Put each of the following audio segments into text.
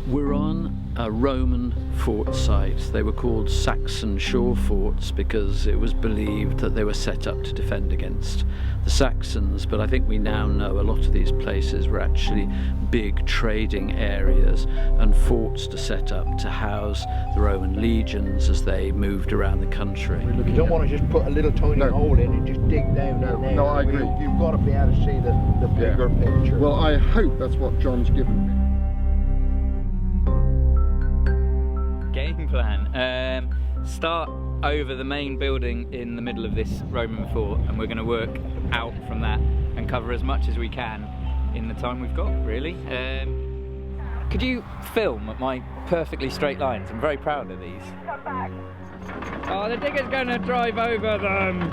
We're on a Roman fort site. They were called Saxon shore forts because it was believed that they were set up to defend against the Saxons, but I think we now know a lot of these places were actually big trading areas and forts to set up to house the Roman legions as they moved around the country. You don't want to just put a little tiny hole in and just dig down there. No, I agree. You've got to be able to see the bigger picture. Well, I hope that's what John's given me. Game plan. Start over the main building in the middle of this Roman fort, and we're going to work out from that and cover as much as we can in the time we've got, really. Could you film my perfectly straight lines? I'm very proud of these. Come back. Oh, the digger's going to drive over them.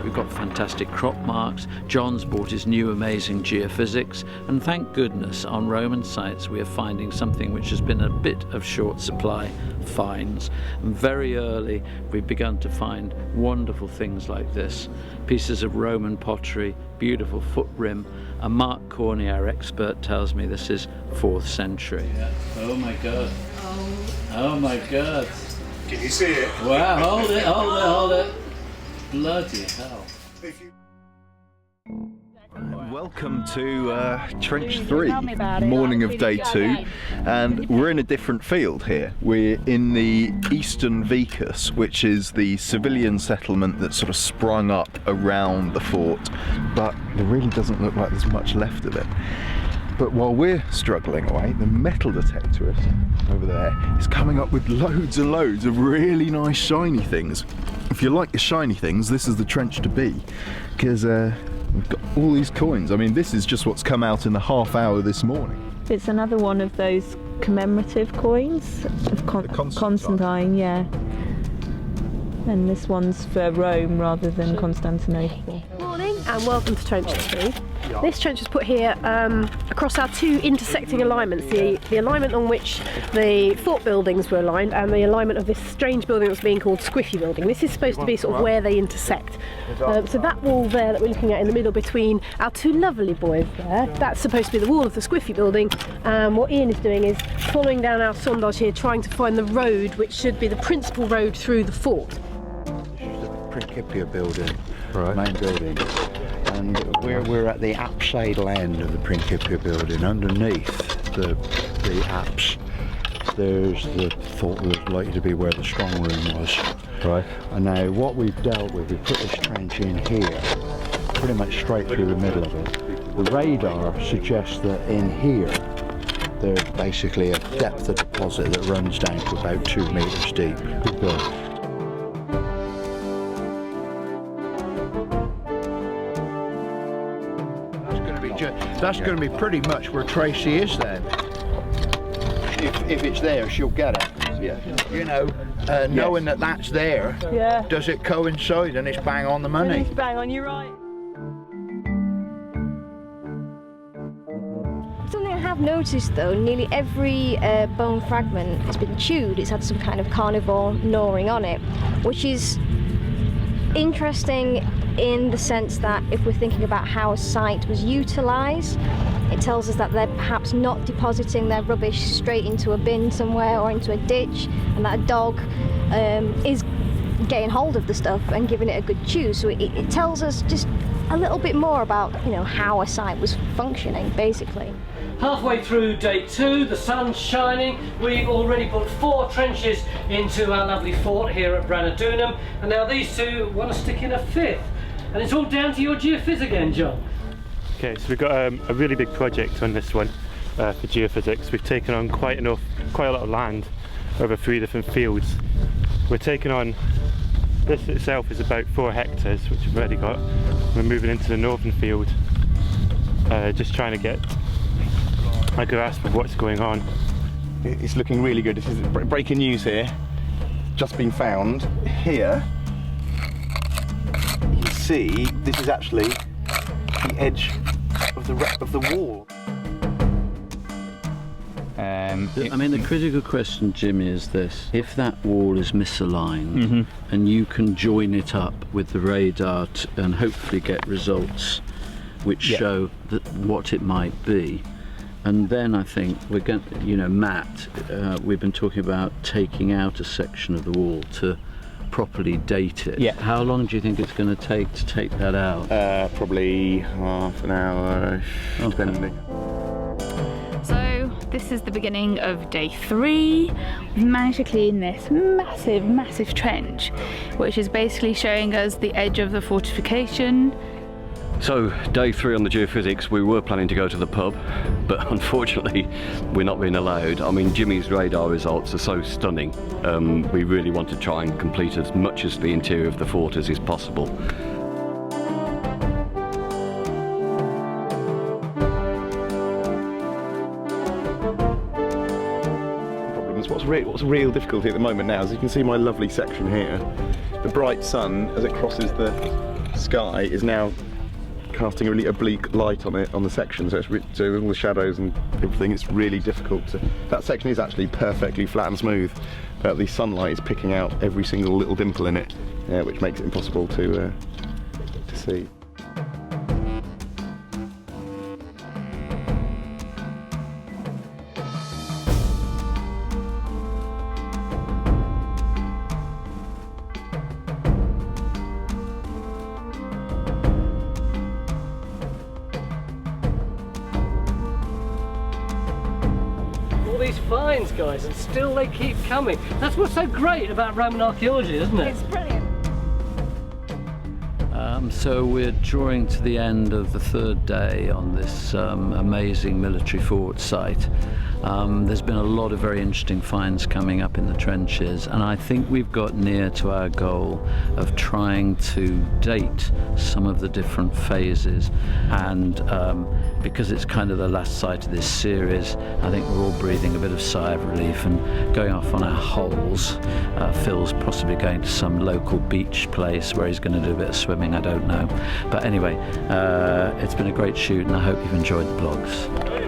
We've got fantastic crop marks. John's bought his new amazing geophysics, and thank goodness on Roman sites we are finding something which has been a bit of short supply, finds. And very early we've begun to find wonderful things like this. Pieces of Roman pottery, beautiful foot rim, and Mark Corney, our expert, tells me this is 4th century. Yeah. Oh my God. Oh my God. Can you see it? Wow, hold it, hold it, hold it. Bloody hell. Welcome to Trench 3, morning of day 2, and we're in a different field here. We're in the eastern Vicus, which is the civilian settlement that sort of sprung up around the fort, but there really doesn't look like there's much left of it. But while we're struggling away, the metal detectorist over there is coming up with loads and loads of really nice shiny things. If you like your shiny things, this is the trench to be, because we've got all these coins. I mean, this is just what's come out in the half hour this morning. It's another one of those commemorative coins of Constantine, yeah. And this one's for Rome rather than Constantinople. Morning and welcome to Trench 3. This trench was put here across our two intersecting alignments, the alignment on which the fort buildings were aligned and the alignment of this strange building that's being called Squiffy building. This is supposed to be sort of where they intersect. So that wall there that we're looking at in the middle between our two lovely boys there, that's supposed to be the wall of the Squiffy building. What Ian is doing is following down our sondage here, trying to find the road which should be the principal road through the fort. This is the Principia building, main building. And we're at the apsidal end of the Principia building. Underneath the apse, there's the fort that was likely to be where the strong room was. Right. And now what we've dealt with, we put this trench in here, pretty much straight through the middle of it. The radar suggests that in here, there's basically a depth of deposit that runs down to about 2 metres deep. Okay. That's going to be pretty much where Tracy is then. If it's there, she'll get it. Yeah. You know, knowing that that's there, does it coincide? And it's bang on the money. It's bang on, you're right. Something I have noticed though, nearly every bone fragment has been chewed. It's had some kind of carnivore gnawing on it, which is interesting in the sense that if we're thinking about how a site was utilised, it tells us that they're perhaps not depositing their rubbish straight into a bin somewhere or into a ditch, and that a dog is getting hold of the stuff and giving it a good chew. So it tells us just a little bit more about, you know, how a site was functioning, basically. Halfway through day 2, the sun's shining. We've already put 4 trenches into our lovely fort here at Branodunum, and now these two want to stick in a 5th. And it's all down to your geophys again, John. Okay, so we've got a really big project on this one for geophysics. We've taken on quite a lot of land over 3 different fields. We're taking on, this itself is about 4 hectares, which we've already got. We're moving into the northern field, just trying to get a grasp of what's going on. It's looking really good. This is breaking news here. Just been found here. You see, this is actually the edge of the wall. I mean, the critical question, Jimmy, is this: if that wall is misaligned and you can join it up with the radar and hopefully get results which show that what it might be, And then I think we're going to, you know, Matt, we've been talking about taking out a section of the wall to properly date it. Yeah. How long do you think it's going to take that out? Probably half an hour, depending. So this is the beginning of day 3. We've managed to clean this massive trench, which is basically showing us the edge of the fortification. So day 3 on the geophysics, we were planning to go to the pub, but unfortunately we're not being allowed. I mean, Jimmy's radar results are so stunning. We really want to try and complete as much as the interior of the fort as is possible. What's real difficulty at the moment now is you can see my lovely section here. The bright sun, as it crosses the sky, is now casting a really oblique light on it, on the section, so all the shadows and everything, it's really difficult to... That section is actually perfectly flat and smooth, but the sunlight is picking out every single little dimple in it, which makes it impossible to see. These finds, guys, and still they keep coming. That's what's so great about Roman archaeology, isn't it? It's brilliant. So we're drawing to the end of the 3rd day on this amazing military fort site. There's been a lot of very interesting finds coming up in the trenches, and I think we've got near to our goal of trying to date some of the different phases, and because it's kind of the last site of this series, I think we're all breathing a bit of sigh of relief and going off on our holes. Phil's possibly going to some local beach place where he's going to do a bit of swimming, I don't know. But anyway, it's been a great shoot and I hope you've enjoyed the vlogs.